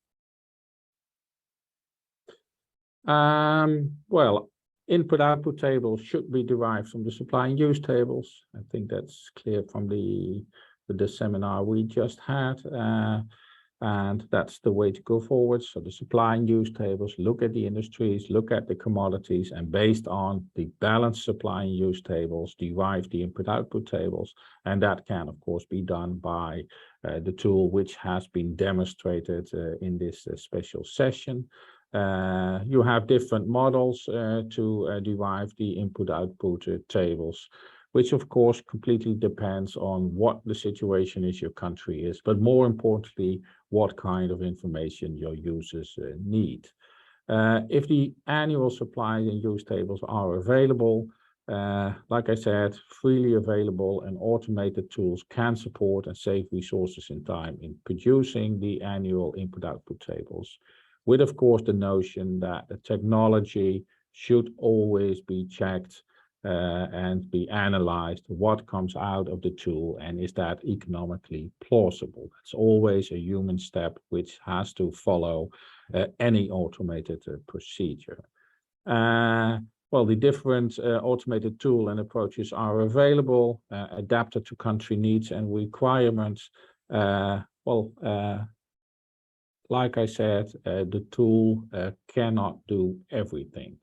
Input-output tables should be derived from the supply and use tables. I think that's clear from the seminar we just had. And that's the way to go forward. So the supply and use tables, look at the industries, look at the commodities, and based on the balanced supply and use tables, derive the input-output tables. And that can, of course, be done by the tool which has been demonstrated in this special session. You have different models to derive the input-output tables, which of course completely depends on what the situation is your country is, but more importantly, what kind of information your users need. If the annual supply and use tables are available, like I said, freely available, and automated tools can support and save resources and time in producing the annual input-output tables, with of course the notion that the technology should always be checked and be analyzed what comes out of the tool, and is that economically plausible. It's always a human step which has to follow any automated procedure. The different automated tool and approaches are available, adapted to country needs and requirements. Like I said, the tool cannot do everything.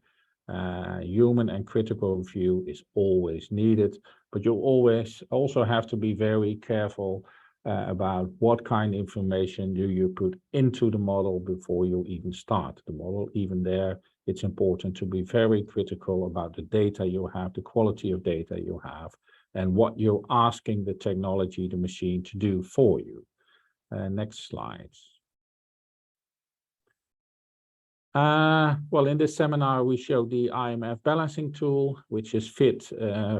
Human and critical review is always needed, but you always also have to be very careful about what kind of information do you put into the model before you even start the model. Even there, it's important to be very critical about the data you have, the quality of data you have, and what you're asking the technology, the machine, to do for you. Next slide. In this seminar, we showed the IMF balancing tool, which is fit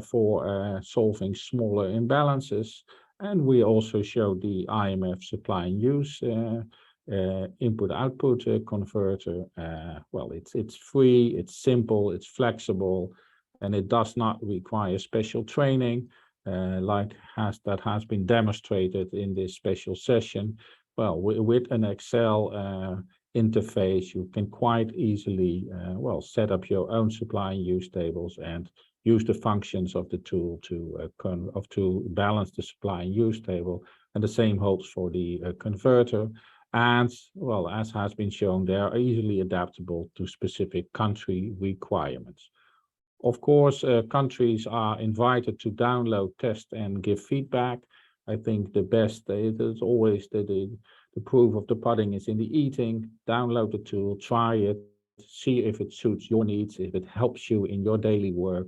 for solving smaller imbalances. And we also showed the IMF supply and use input-output converter. It's free, it's simple, it's flexible, and it does not require special training, that has been demonstrated in this special session. Well, with an Excel interface, you can quite easily set up your own supply and use tables and use the functions of the tool to balance the supply and use table. and the same holds for the converter. And well, as has been shown, they are easily adaptable to specific country requirements. Of course, countries are invited to download, test, and give feedback. I think the best, it is always the proof of the pudding is in the eating. Download the tool, try it, see if it suits your needs, if it helps you in your daily work.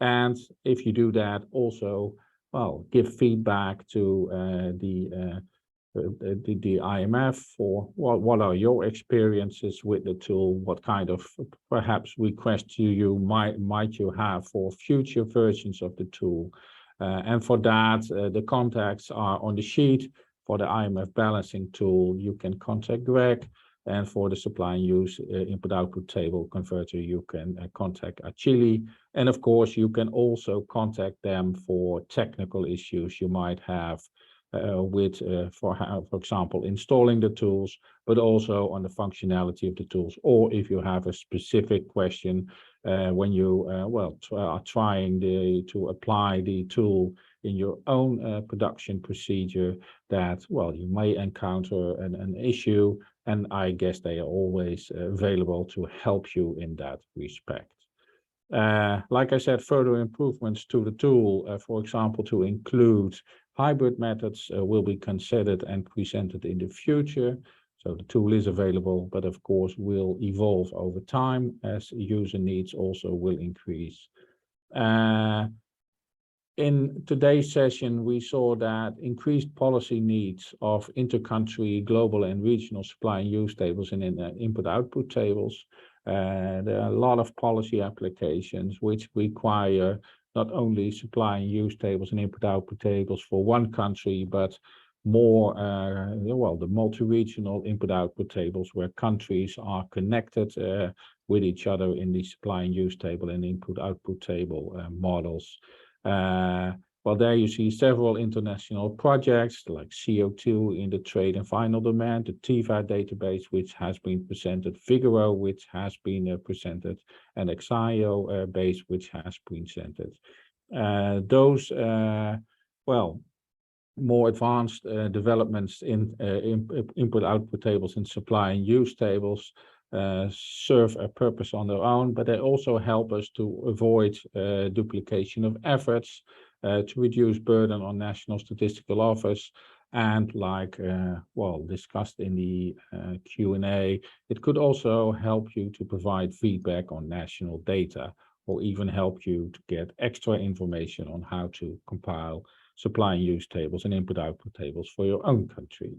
And if you do that, also, well, give feedback to the IMF for what are your experiences with the tool, what kind of perhaps requests you might you have for future versions of the tool. And for that, the contacts are on the sheet. For the IMF balancing tool, you can contact Greg. And for the supply and use input-output table converter, you can contact Achille. And of course, you can also contact them for technical issues you might have with, for example, installing the tools, but also on the functionality of the tools. Or if you have a specific question when you are trying to apply the tool in your own production procedure, that, well, you may encounter an issue, and I guess they are always available to help you in that respect. Like I said, further improvements to the tool, for example, to include hybrid methods will be considered and presented in the future. So the tool is available, but of course will evolve over time as user needs also will increase. In today's session, we saw that increased policy needs of inter-country, global and regional supply and use tables and input-output tables. There are a lot of policy applications which require not only supply and use tables and input-output tables for one country, but more, the multi-regional input-output tables where countries are connected with each other in the supply and use table and input-output table models. Well, there you see several international projects like CO2 in the trade and final demand, the TIVA database, which has been presented, Figaro, which has been presented, and Exio base, which has been presented. Those, more advanced developments in input-output tables and supply and use tables serve a purpose on their own, but they also help us to avoid duplication of efforts, to reduce burden on National Statistical Office, and like discussed in the Q&A, it could also help you to provide feedback on national data, or even help you to get extra information on how to compile supply and use tables and input-output tables for your own country.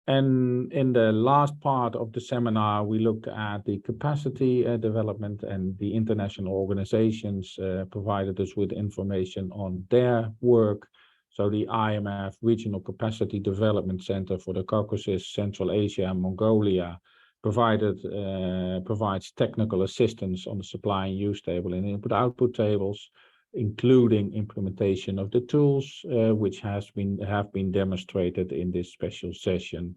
And in the last part of the seminar, we looked at the capacity development, and the international organizations provided us with information on their work. So the IMF Regional Capacity Development Center for the Caucasus, Central Asia, and Mongolia provides technical assistance on the supply and use table and input-output tables, including implementation of the tools, which have been demonstrated in this special session.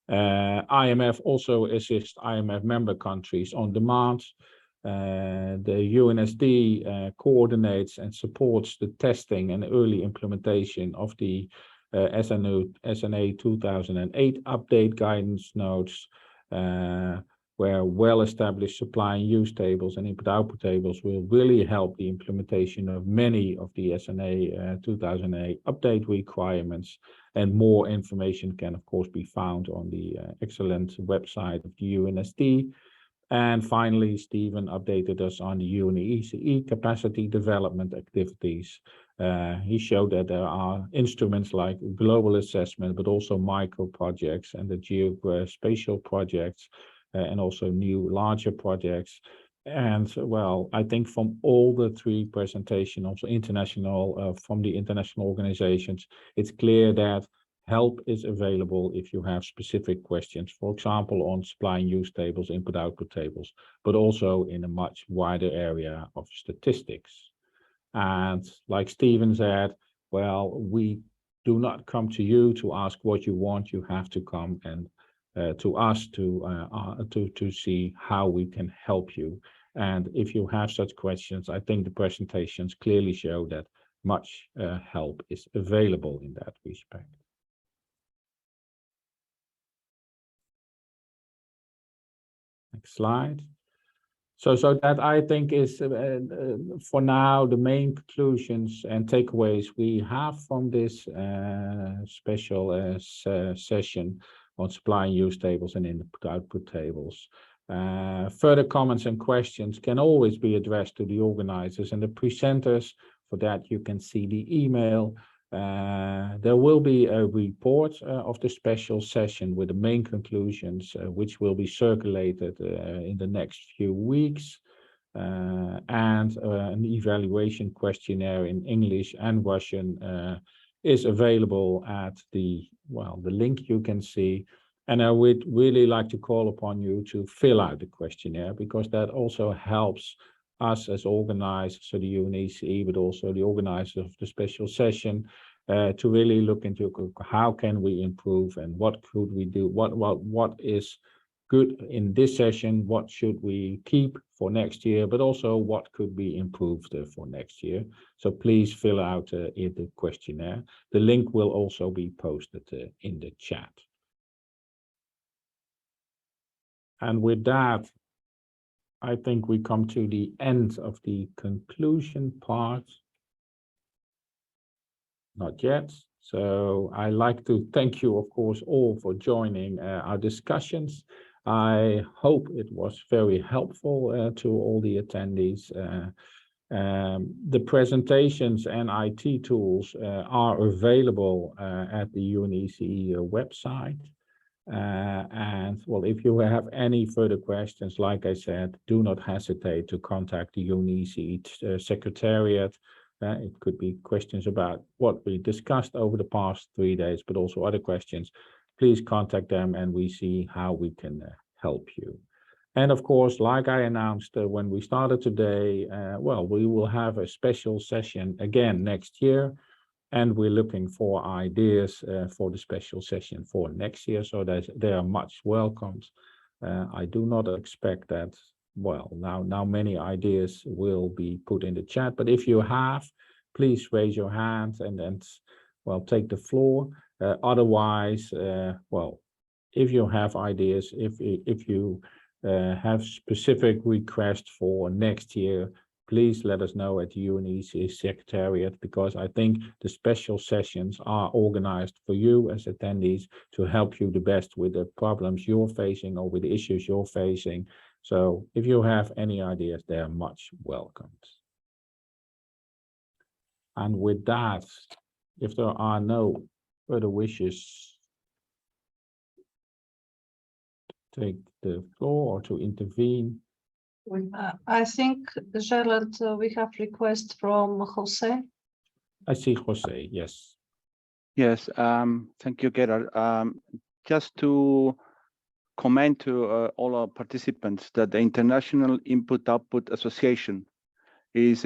IMF also assists IMF member countries on demand. The UNSD coordinates and supports the testing and early implementation of the SNA 2008 update guidance notes, where well-established supply and use tables and input-output tables will really help the implementation of many of the SNA 2008 update requirements. And more information can, of course, be found on the excellent website of the UNSD. And finally, Stephen updated us on the UNECE capacity development activities. He showed that there are instruments like global assessment, but also micro projects and the geospatial projects, and also new larger projects. And well, I think from all the three presentations, also international, from the international organizations, it's clear that help is available if you have specific questions, for example, on supply and use tables, input-output tables, but also in a much wider area of statistics. And like Stephen said, well, we do not come to you to ask what you want. You have to come and to us to see how we can help you. And if you have such questions, I think the presentations clearly show that much help is available in that respect. Next slide. So that I think is for now the main conclusions and takeaways we have from this special session on supply and use tables and input-output tables. Further comments and questions can always be addressed to the organizers and the presenters. For that, you can see the email. There will be a report of the special session with the main conclusions, which will be circulated in the next few weeks, and an evaluation questionnaire in English and Russian is available at the link you can see. And I would really like to call upon you to fill out the questionnaire, because that also helps us as organizers, so the UNECE, but also the organizers of the special session, to really look into how can we improve and what could we do, what is good in this session, what should we keep for next year, but also what could be improved for next year. So please fill out the questionnaire. The link will also be posted in the chat. And with that, I think we come to the end of the conclusion part. Not yet. So I like to thank you, of course, all for joining our discussions. I hope it was very helpful to all the attendees. The presentations and IT tools are available at the UNECE website. And well, if you have any further questions, like I said, do not hesitate to contact the UNECE Secretariat. It could be questions about what we discussed over the past 3 days, but also other questions. Please contact them and we see how we can help you. And of course, like I announced when we started today, well, we will have a special session again next year. And we're looking for ideas for the special session for next year, so that they are much welcomed. I do not expect that, well, now many ideas will be put in the chat, but if you have, please raise your hand and well, take the floor. Otherwise, well, if you have ideas, if you have specific requests for next year, please let us know at the UNECE Secretariat, because I think the special sessions are organized for you as attendees to help you the best with the problems you're facing or with the issues you're facing. So if you have any ideas, they are much welcomed. And with that, if there are no further wishes to take the floor or to intervene, I think, Gerald, we have request from Jose. I see Jose, yes. Yes, thank you, Gerard. Just to comment to all our participants that the International Input-Output Association is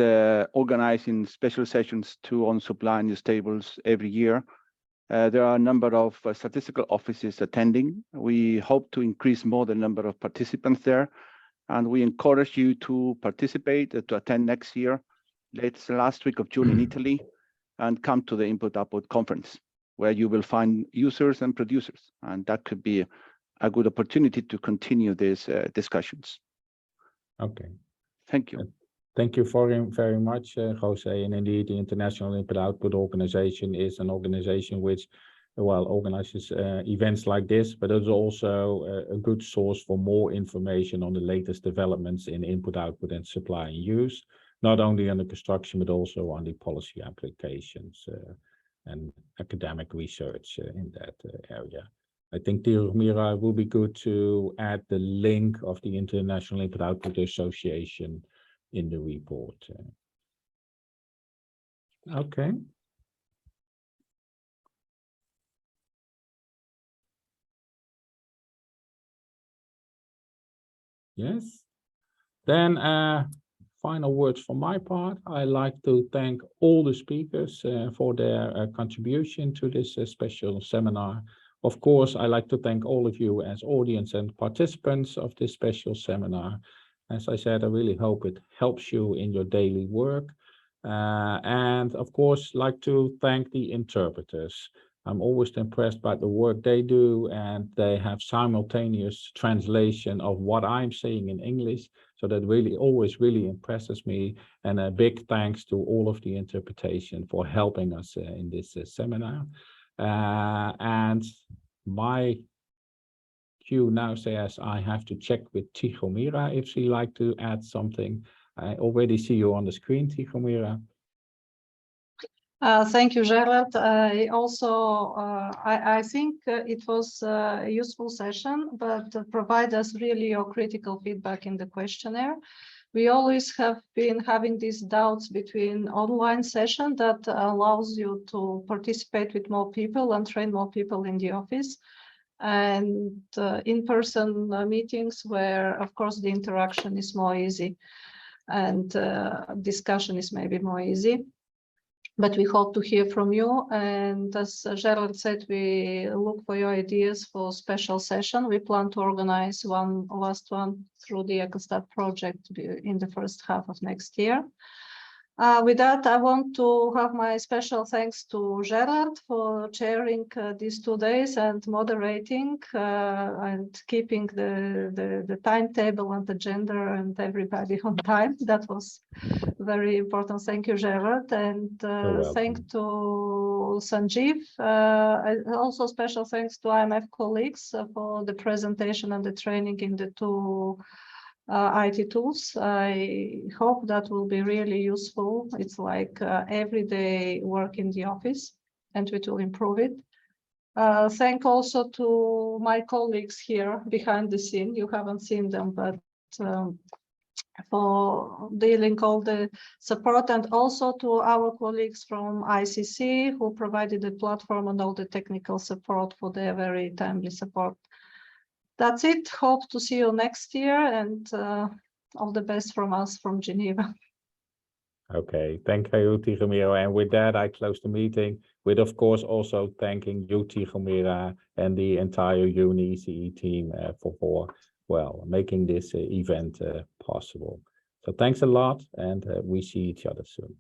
organizing special sessions on supply and use tables every year. There are a number of statistical offices attending. We hope to increase more the number of participants there. And we encourage you to participate, to attend next year. It's the last week of June in Italy, and come to the Input-Output Conference, where you will find users and producers. And that could be a good opportunity to continue these discussions. Okay. Thank you. Thank you very much, Jose. And indeed, the International Input-Output Organization is an organization which, well, organizes events like this, but it's also a good source for more information on the latest developments in input, output, and supply and use, not only on the construction, but also on the policy applications and academic research in that area. I think, Mira, it will be good to add the link of the International Input-Output Association in the report. Okay. Yes. Then final words from my part. I like to thank all the speakers for their contribution to this special seminar. Of course, I like to thank all of you as audience and participants of this special seminar. As I said, I really hope it helps you in your daily work. And of course, like to thank the interpreters. I'm always impressed by the work they do, and they have simultaneous translation of what I'm saying in English. So that really always really impresses me. And a big thanks to all of the interpretation for helping us in this seminar. And my cue now says I have to check with Tihomira if she'd like to add something. I already see you on the screen, Tihomira. Thank you, Gerald. I think it was a useful session, but provide us really your critical feedback in the questionnaire. We always have been having these doubts between online session that allows you to participate with more people and train more people in the office, and in-person meetings where, of course, the interaction is more easy and discussion is maybe more easy. But we hope to hear from you. And as Gerald said, we look for your ideas for special session. We plan to organize one last one through the Echostat project in the first half of next year. With that, I want to have my special thanks to Gerald for chairing these 2 days and moderating and keeping the timetable and agenda and everybody on time. That was very important. Thank you, Gerald. And thanks to Sanjeev. Also special thanks to IMF colleagues for the presentation and the training in the 2 IT tools. I hope that will be really useful. It's like everyday work in the office, and we will improve it. Thank also to my colleagues here behind the scene. You haven't seen them, but for dealing all the support, and also to our colleagues from ICC who provided the platform and all the technical support for their very timely support. That's it. Hope to see you next year, and all the best from us from Geneva. Okay, thank you, Tihomira. And with that, I close the meeting with, of course, also thanking you, Tihomira, and the entire UniECE team for making this event possible. So thanks a lot, and we see each other soon.